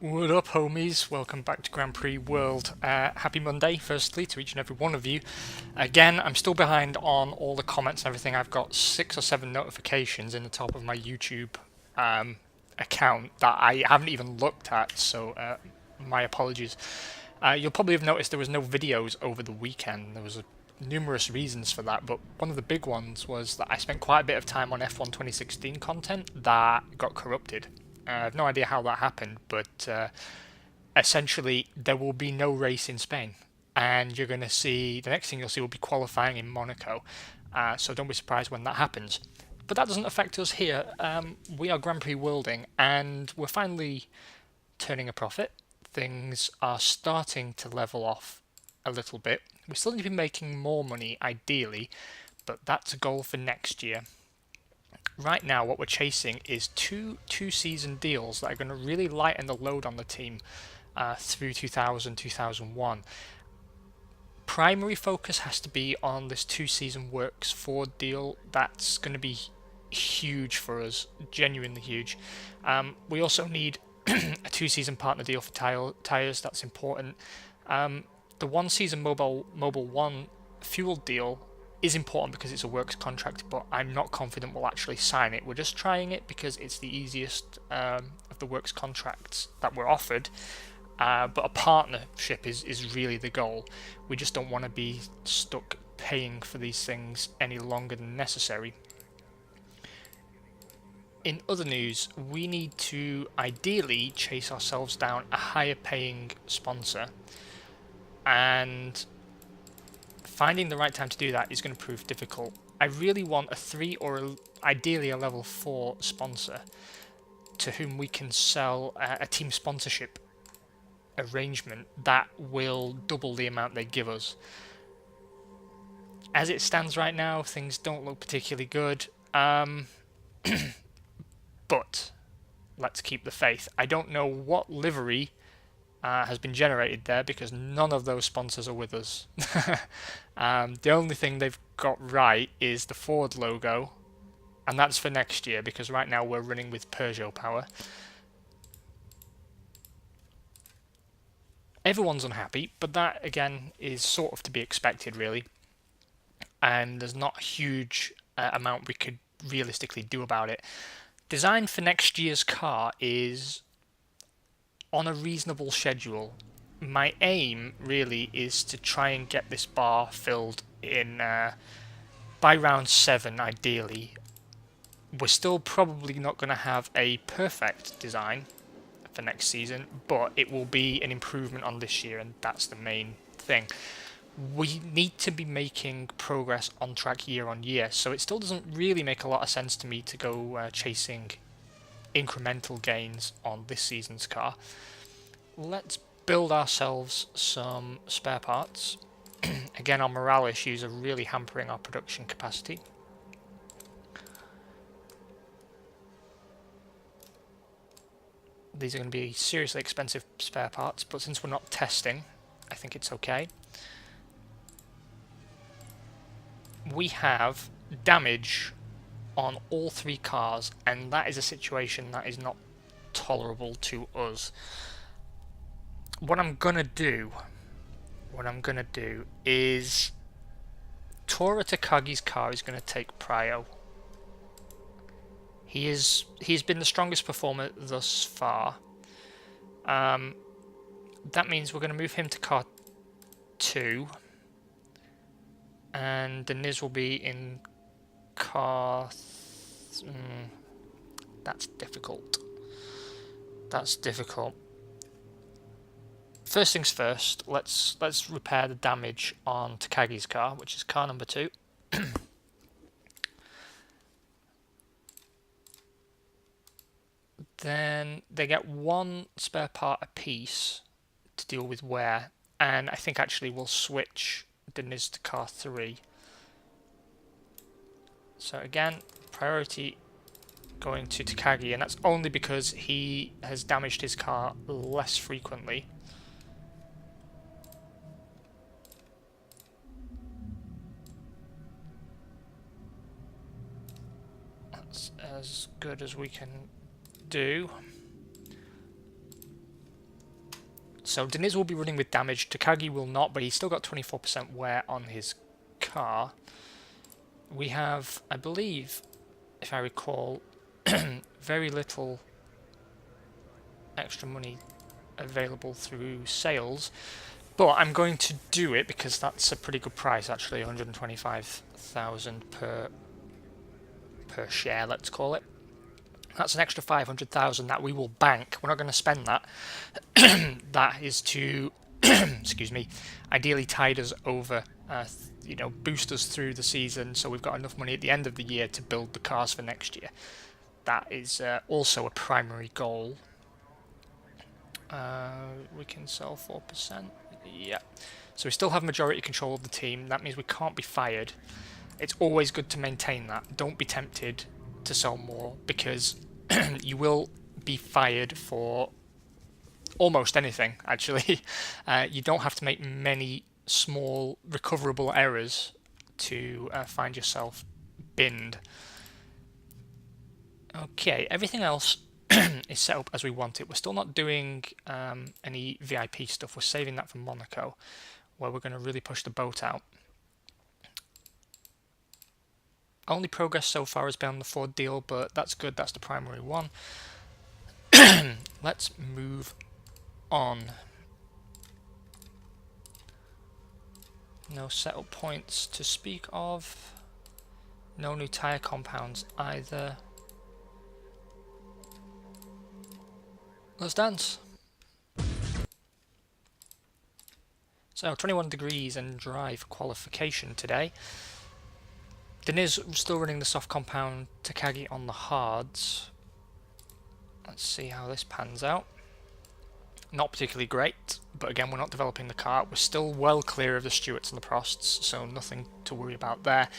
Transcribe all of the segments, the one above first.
What up, homies? Welcome back to Grand Prix World. Happy Monday, firstly, to each and every one of you. Again, I'm still behind on all the comments and everything. I've got 6 or 7 notifications in the top of my YouTube account that I haven't even looked at, so my apologies. You'll probably have noticed there was no videos over the weekend. There was numerous reasons for that, but one of the big ones was that I spent quite a bit of time on F1 2016 content that got corrupted. I have no idea how that happened, but essentially there will be no race in Spain, and you're going to see the next thing you'll see will be qualifying in Monaco. So don't be surprised when that happens. But that doesn't affect us here. We are Grand Prix Worlding, and we're finally turning a profit. Things are starting to level off a little bit. We still need to be making more money, ideally, but that's a goal for next year. Right now, what we're chasing is two-season deals that are going to really lighten the load on the team through 2000, 2001. Primary focus has to be on this two-season works forward deal. That's going to be huge for us, genuinely huge. We also need a two-season partner deal for tires. That's important. The one-season Mobile One fuel deal is important because it's a works contract, but I'm not confident we'll actually sign it. We're just trying it because it's the easiest of the works contracts that we're offered. But a partnership is really the goal. We just don't want to be stuck paying for these things any longer than necessary. In other news, we need to ideally chase ourselves down a higher paying sponsor, and finding the right time to do that is going to prove difficult. I really want a 3 or ideally a level 4 sponsor to whom we can sell a team sponsorship arrangement that will double the amount they give us. As it stands right now, things don't look particularly good, but let's keep the faith. I don't know what livery has been generated there because none of those sponsors are with us. The only thing they've got right is the Ford logo, and that's for next year because right now we're running with Peugeot power. Everyone's unhappy, but that again is sort of to be expected, really. And there's not a huge amount we could realistically do about it. Design for next year's car is on a reasonable schedule. My aim really is to try and get this bar filled in by round 7, ideally. We're still probably not going to have a perfect design for next season, but it will be an improvement on this year, and that's the main thing. We need to be making progress on track year on year, so it still doesn't really make a lot of sense to me to go chasing incremental gains on this season's car. Let's build ourselves some spare parts. Again, our morale issues are really hampering our production capacity. These are going to be seriously expensive spare parts, but since we're not testing, I think it's okay. We have damage on all 3 cars, and that is a situation that is not tolerable to us. What I'm gonna do is Tora Takagi's car is gonna take prio. He's been the strongest performer thus far. That means we're gonna move him to car 2, and Deniz will be in car. That's difficult. That's difficult. First things first, let's repair the damage on Takagi's car, which is car number 2. Then they get 1 spare part apiece to deal with wear, and I think actually we'll switch Deniz to car 3. So again, priority going to Takagi, and that's only because he has damaged his car less frequently. That's as good as we can do. So Deniz will be running with damage. Takagi will not, but he's still got 24% wear on his car. We have, I believe, if I recall, very little extra money available through sales, but I'm going to do it because that's a pretty good price actually, 125,000 per share, let's call it. That's an extra 500,000 that we will bank. We're not going to spend that. That is to, excuse me, ideally tide us over, boost us through the season, so we've got enough money at the end of the year to build the cars for next year. That is also a primary goal. We can sell 4%. Yeah. So we still have majority control of the team. That means we can't be fired. It's always good to maintain that. Don't be tempted to sell more, because you will be fired for almost anything, actually. You don't have to make many small recoverable errors to find yourself binned. Okay, everything else is set up as we want it. We're still not doing any VIP stuff. We're saving that for Monaco, where we're going to really push the boat out. Only progress so far has been on the Ford deal, but that's good. That's the primary one. Let's move on. No setup points to speak of. No new tyre compounds either. Let's dance. So 21 degrees and dry for qualification today. Deniz still running the soft compound, Takagi on the hards. Let's see how this pans out. Not particularly great, but again, we're not developing the car. We're still well clear of the Stewarts and the Prosts, so nothing to worry about there.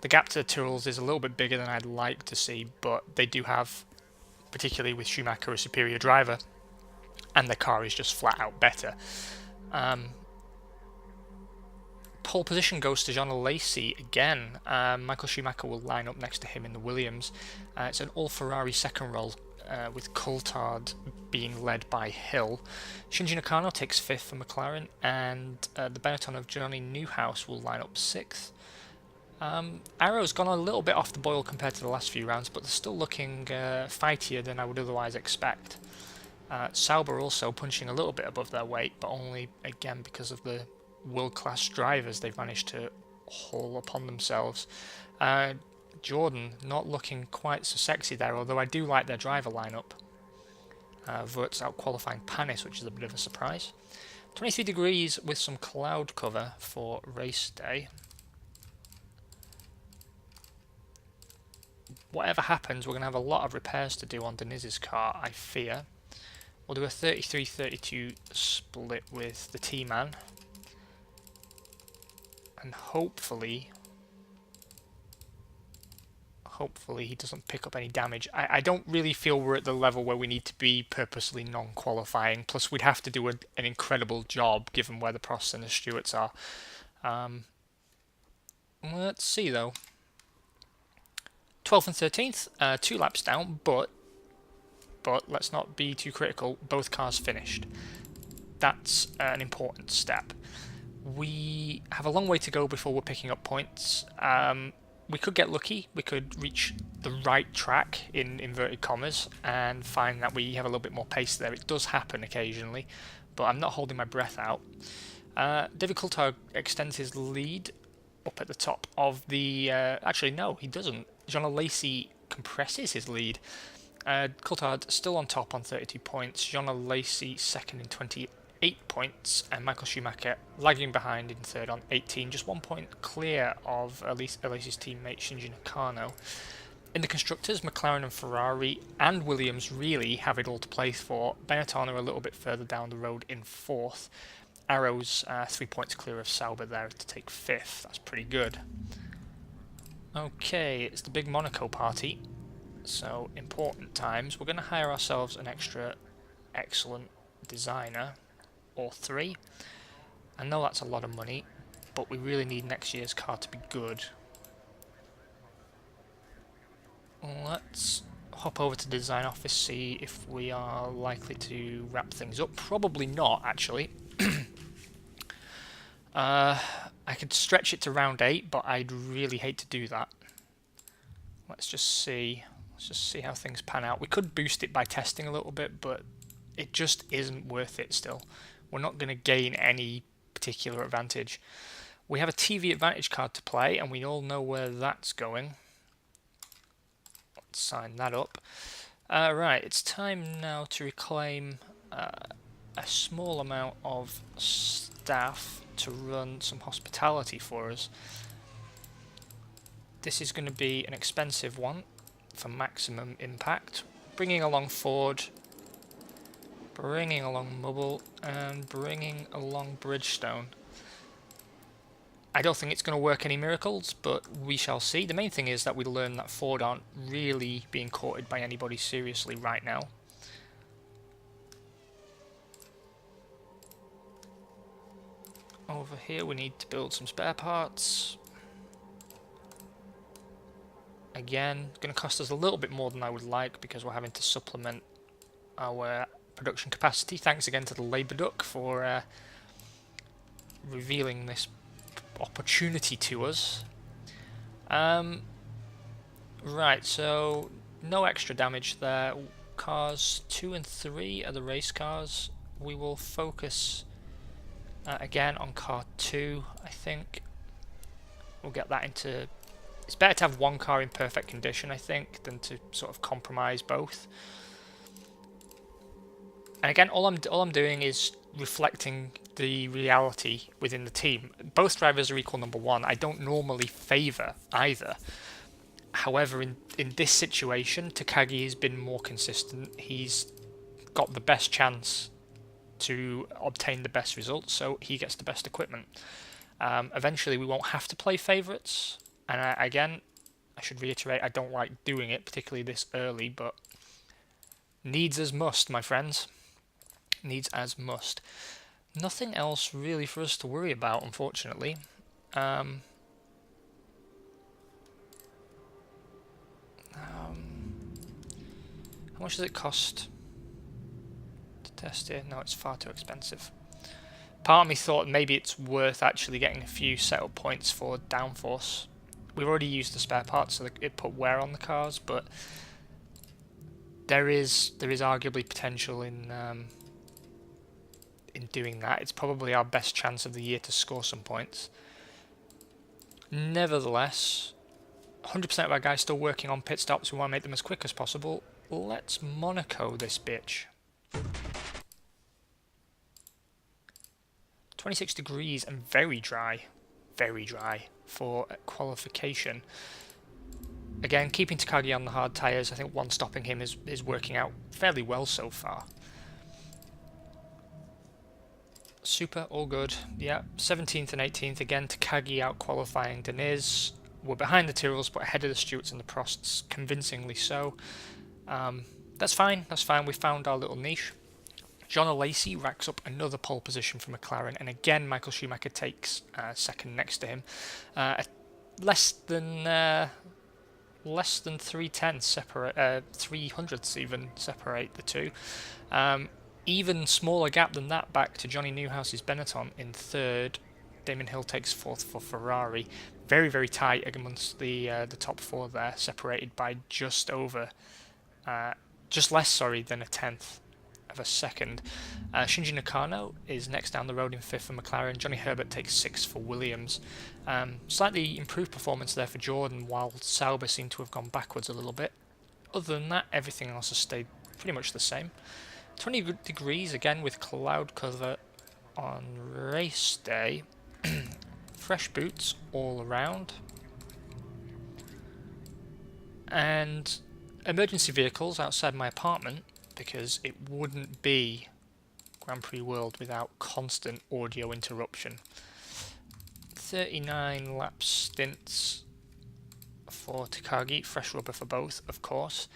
The gap to the Tyrrells is a little bit bigger than I'd like to see, but they do have, particularly with Schumacher, a superior driver, and their car is just flat out better. Pole position goes to John Lacey again. Michael Schumacher will line up next to him in the Williams. It's an all-Ferrari second roll, with Coulthard being led by Hill. Shinji Nakano takes 5th for McLaren, and the Benetton of Johnny Newhouse will line up 6th. Arrow's gone a little bit off the boil compared to the last few rounds, but they're still looking fightier than I would otherwise expect. Sauber also punching a little bit above their weight, but only, again, because of the world-class drivers they've managed to haul upon themselves. Jordan not looking quite so sexy there, although I do like their driver lineup. Vert's out qualifying Panis, which is a bit of a surprise. 23 degrees with some cloud cover for race day. Whatever happens, we're going to have a lot of repairs to do on Deniz's car, I fear. We'll do a 33-32 split with the T-Man. And hopefully he doesn't pick up any damage. I don't really feel we're at the level where we need to be purposely non-qualifying. Plus, we'd have to do an incredible job given where the Prosts and the Stewarts are. Let's see though. 12th and 13th, 2 laps down, but let's not be too critical. Both cars finished. That's an important step. We have a long way to go before we're picking up points. We could get lucky. We could reach the right track, in inverted commas, and find that we have a little bit more pace there. It does happen occasionally, but I'm not holding my breath out. David Coulthard extends his lead up at the top of the... actually, no, he doesn't. John Lacey compresses his lead. Coulthard still on top on 32 points. John Lacey second in 28 points, and Michael Schumacher lagging behind in third on 18, just 1 point clear of Lacey's teammate Shinji Nakano. In the constructors, McLaren and Ferrari and Williams really have it all to play for. Benetton are a little bit further down the road in 4th. Arrow's 3 points clear of Sauber there to take 5th. That's pretty good. Okay, it's the big Monaco party, so important times. We're going to hire ourselves an extra excellent designer, or 3. I know that's a lot of money, but we really need next year's car to be good. Let's hop over to the design office, see if we are likely to wrap things up. Probably not, actually. I could stretch it to round 8, but I'd really hate to do that. Let's just see. Let's just see how things pan out. We could boost it by testing a little bit, but it just isn't worth it still. We're not going to gain any particular advantage. We have a TV advantage card to play, and we all know where that's going. Let's sign that up. Right, it's time now to reclaim a small amount of staff to run some hospitality for us. This is going to be an expensive one for maximum impact. Bringing along Ford, bringing along Mubble, and bringing along Bridgestone. I don't think it's going to work any miracles, but we shall see. The main thing is that we learn that Ford aren't really being courted by anybody seriously right now. Over here we need to build some spare parts. Again, going to cost us a little bit more than I would like because we're having to supplement our production capacity. Thanks again to the Labour Duck for revealing this opportunity to us. Right, so no extra damage there. Cars 2 and 3 are the race cars. We will focus again on car 2, I think. We'll get that into... It's better to have one car in perfect condition, I think, than to sort of compromise both. And again, all I'm doing is reflecting the reality within the team. Both drivers are equal number 1. I don't normally favour either. However, in this situation, Takagi has been more consistent. He's got the best chance to obtain the best results, so he gets the best equipment. Eventually, we won't have to play favourites. And again, I should reiterate, I don't like doing it, particularly this early, but needs as must, my friends. Needs as must. Nothing else really for us to worry about, unfortunately. How much does it cost to test it? No, it's far too expensive. Part of me thought maybe it's worth actually getting a few setup points for downforce. We've already used the spare parts, so it put wear on the cars, but there is arguably potential in doing that. It's probably our best chance of the year to score some points. Nevertheless, 100% of our guys still working on pit stops. We want to make them as quick as possible. Let's Monaco this bitch. 26 degrees and very dry for qualification. Again, keeping Takagi on the hard tyres, I think one stopping him is working out fairly well so far. Super, all good. Yeah, 17th and 18th, again, Takagi out qualifying Deniz. We're behind the Tyrrells, but ahead of the Stewarts and the Prosts, convincingly so. That's fine, we found our little niche. John O'Lacey racks up another pole position for McLaren, and again Michael Schumacher takes second next to him. Less than 3/10 separate, 300ths even separate the two. Even smaller gap than that back to Johnny Newhouse's Benetton in third. Damon Hill takes fourth for Ferrari. Very, very tight amongst the top 4 there, separated by just less than a tenth of a second. Shinji Nakano is next down the road in 5th for McLaren. Johnny Herbert takes 6th for Williams. Slightly improved performance there for Jordan, while Sauber seemed to have gone backwards a little bit. Other than that, everything else has stayed pretty much the same. 20 degrees again with cloud cover on race day. Fresh boots all around. And emergency vehicles outside my apartment, because it wouldn't be Grand Prix World without constant audio interruption. 39 lap stints for Takagi, fresh rubber for both, of course.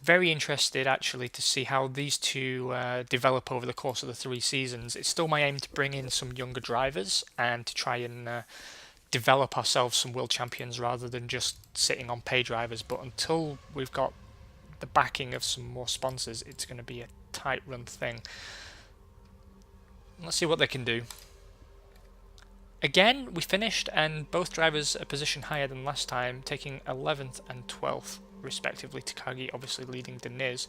Very interested actually to see how these two develop over the course of the 3 seasons. It's still my aim to bring in some younger drivers and to try and develop ourselves some world champions rather than just sitting on pay drivers. But until we've got the backing of some more sponsors, it's going to be a tight run thing. Let's see what they can do. Again, we finished, and both drivers a position higher than last time, taking 11th and 12th respectively. Takagi obviously leading Deniz.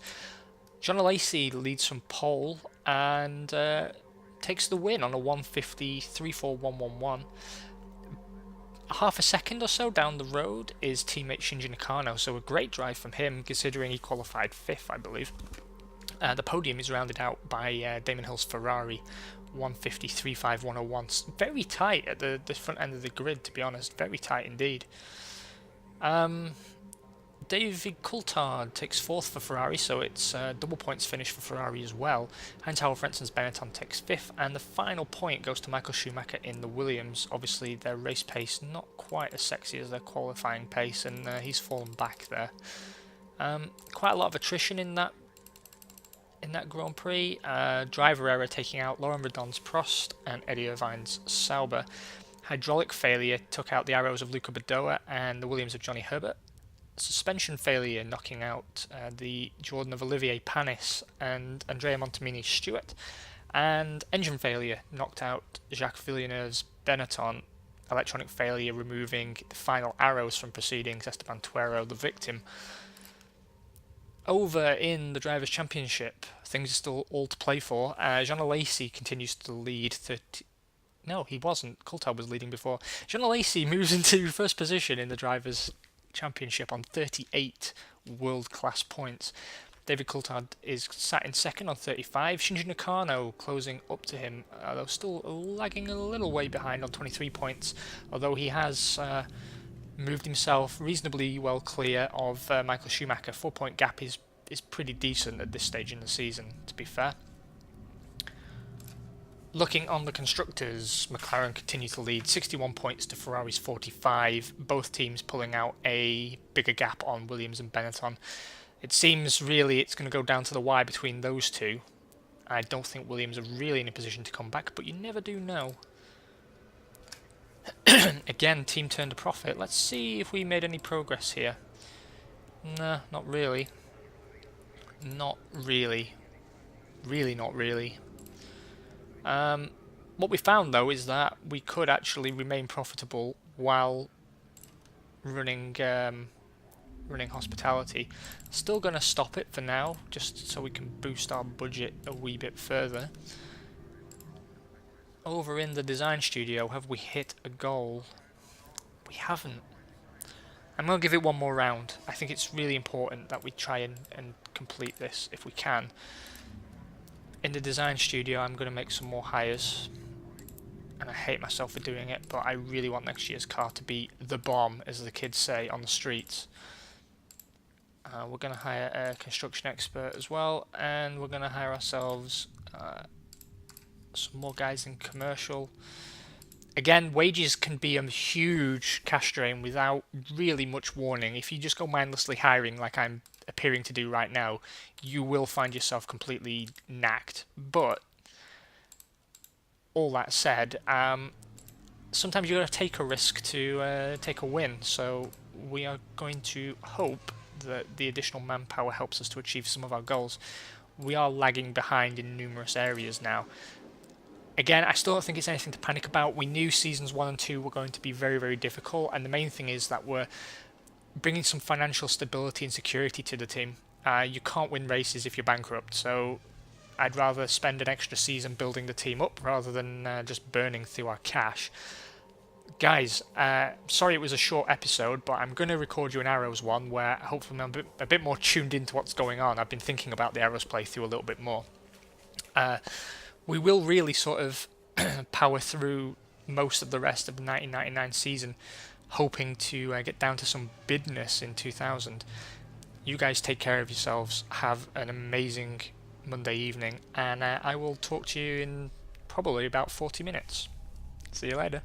John Alesi leads from pole and takes the win on a 150.34.111. Half a second or so down the road is teammate Shinji Nakano, so a great drive from him considering he qualified 5th, I believe. The podium is rounded out by Damon Hill's Ferrari, 150.35.101. Very tight at the front end of the grid, to be honest. Very tight indeed. David Coulthard takes 4th for Ferrari, so it's double points finish for Ferrari as well. Heinz-Harald Frenzen's Benetton takes 5th, and the final point goes to Michael Schumacher in the Williams. Obviously, their race pace not quite as sexy as their qualifying pace, and he's fallen back there. Quite a lot of attrition in that Grand Prix. Driver error taking out Laurent Redon's Prost and Eddie Irvine's Sauber. Hydraulic failure took out the arrows of Luca Badoa and the Williams of Johnny Herbert. Suspension failure knocking out the Jordan of Olivier Panis and Andrea Montemini Stewart. And engine failure knocked out Jacques Villeneuve's Benetton. Electronic failure removing the final arrows from proceedings. Esteban Tuero, the victim. Over in the Drivers' Championship, things are still all to play for. Jean Alesi continues to lead. No, he wasn't. Coulthard was leading before. Jean Alesi moves into first position in the Drivers' Championship on 38 world-class points. David Coulthard is sat in second on 35. Shinji Nakano closing up to him, though still lagging a little way behind on 23 points, although he has moved himself reasonably well clear of Michael Schumacher. 4-point gap is pretty decent at this stage in the season, to be fair. Looking on the constructors, McLaren continue to lead, 61 points to Ferrari's 45, both teams pulling out a bigger gap on Williams and Benetton. It seems really it's going to go down to the wire between those two. I don't think Williams are really in a position to come back, but you never do know. Again, team turned a profit. Let's see if we made any progress here. Nah, not really. Not really. Really not really. What we found though is that we could actually remain profitable while running hospitality. Still going to stop it for now, just so we can boost our budget a wee bit further. Over in the design studio, have we hit a goal? We haven't. I'm going to give it one more round. I think it's really important that we try and complete this if we can. In the design studio, I'm going to make some more hires. And I hate myself for doing it, but I really want next year's car to be the bomb, as the kids say on the streets. We're going to hire a construction expert as well, and we're going to hire ourselves some more guys in commercial. Again, wages can be a huge cash drain without really much warning. If you just go mindlessly hiring like I'm appearing to do right now, you will find yourself completely knacked. But all that said, sometimes you got to take a risk to take a win. So we are going to hope that the additional manpower helps us to achieve some of our goals. We are lagging behind in numerous areas now. Again, I still don't think it's anything to panic about. We knew seasons 1 and 2 were going to be very, very difficult, and the main thing is that we're bringing some financial stability and security to the team. You can't win races if you're bankrupt, so I'd rather spend an extra season building the team up rather than just burning through our cash. Guys, sorry it was a short episode, but I'm going to record you an Arrows one where hopefully I'm a bit more tuned into what's going on. I've been thinking about the Arrows playthrough a little bit more. We will really sort of power through most of the rest of the 1999 season, hoping to get down to some bidness in 2000. You guys take care of yourselves, have an amazing Monday evening, and I will talk to you in probably about 40 minutes. See you later.